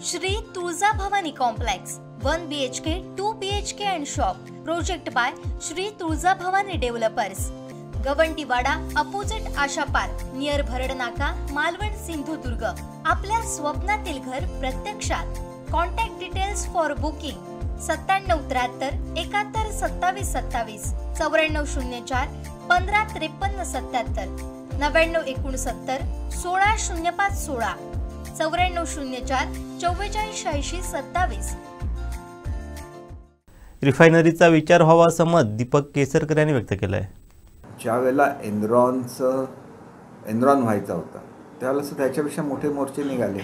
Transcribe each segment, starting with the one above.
Shri Tuljabhavani complex 1 BHK 2 BHK and shop project by Shri Tuljabhavani developers Gavantiwada opposite Asha park near Bharadnaka Malvan Sindhudurg. आपल्या स्वप्नातील घर प्रत्यक्षात। Contact details for booking 9773 71 27 27 9404 15 53 77 9969 1605 16 9404 44 86 27। रिफायनरीचा विचार व्हावा असं मत दीपक केसरकर यांनी व्यक्त केलं आहे। ज्यावेळेला एनरॉन व्हायचा होता त्यावेळेला त्याच्यापेक्षा मोठे मोर्चे निघाले।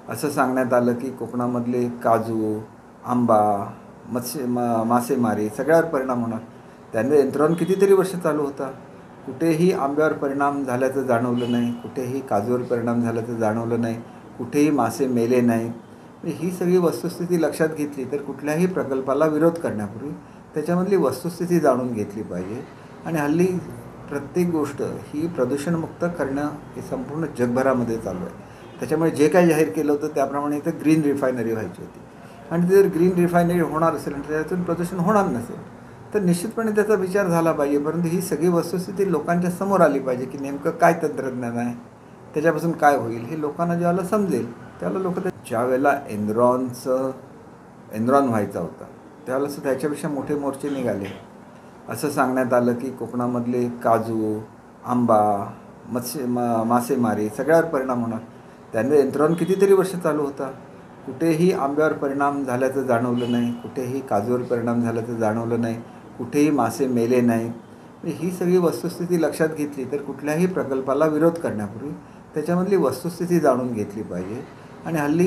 असं सांगण्यात आलं की कोकणामधले काजू, आंबा, मासेमारी सगळ्यावर परिणाम होणार। त्याने एनरॉन कितीतरी वर्ष चालू होता, कुठेही आंब्यावर परिणाम झाल्याचं जाणवलं नाही, कुठेही काजूवर परिणाम झाल्याचं जाणवलं नाही, कुठेही मासे मेले नाहीत। ही सगळी वस्तुस्थिती लक्षात घेतली तर कुठल्याही प्रकल्पाला विरोध करण्यापूर्वी त्याच्यामधली वस्तुस्थिती जाणून घेतली पाहिजे। आणि हल्ली प्रत्येक गोष्ट ही प्रदूषणमुक्त करणं हे संपूर्ण जगभरामध्ये चालू आहे। त्याच्यामुळे जे काही जाहीर केलं होतं त्याप्रमाणे इथं ग्रीन रिफायनरी व्हायची होती आणि जर ग्रीन रिफायनरी होणार असेल आणि त्यातून प्रदूषण होणार नसेल तर निश्चितपणे त्याचा विचार झाला पाहिजे। परंतु ही सगळी वस्तुस्थिती लोकांच्या समोर आली पाहिजे की नेमकं काय तंत्रज्ञान आहे, त्याच्यापासून काय होईल हे लोकांना ज्यावेळेला समजेल त्यावेळेला लोक ज्यावेळेला एनरॉन व्हायचा होता त्यावेळेला त्याच्यापेक्षा मोठे मोर्चे निघाले। असं सांगण्यात आलं की कोकणामधले काजू, आंबा, मासेमारी सगळ्यावर परिणाम होणार। त्याने एनरॉन कितीतरी वर्ष चालू होता, कुठेही आंब्यावर परिणाम झाल्याचं जाणवलं नाही, कुठेही काजूवर परिणाम झाल्याचं जाणवलं नाही, कुठेही मासे मेले नाहीत। ही सगळी वस्तुस्थिती लक्षात घेतली तर कुठल्याही प्रकल्पाला विरोध करण्यापूर्वी त्याच्यामधली वस्तुस्थिती जाणून घेतली पाहिजे। आणि हल्ली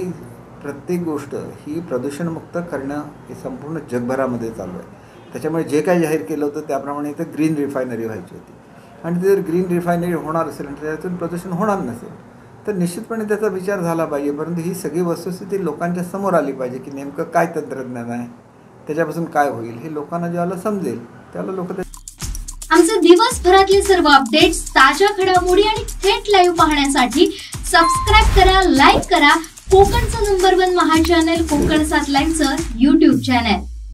प्रत्येक गोष्ट ही प्रदूषणमुक्त करणं हे संपूर्ण जगभरामध्ये चालू आहे। त्याच्यामुळे जे काही जाहीर केलं होतं त्याप्रमाणे इथं ग्रीन रिफायनरी व्हायची होती आणि जर ग्रीन रिफायनरी होणार असेल आणि त्यातून प्रदूषण होणार नसेल तर निश्चितपणे त्याचा विचार झाला पाहिजे। परंतु ही सगळी वस्तुस्थिती लोकांच्या समोर आली पाहिजे की नेमकं काय तंत्रज्ञान आहे, त्याच्यापासून काय होईल हे लोकांना ज्यावेळेला समजेल त्यावेळेला लोक आमचे दिवसभरातले सर्व अपडेट्स, ताज्या घडामोडी आणि थेट लाईव्ह पाहण्यासाठी सबस्क्राइब करा, लाईक करा कोकणचं नंबर 1 महा चॅनल कोकण 7 लाईनचं YouTube चॅनल।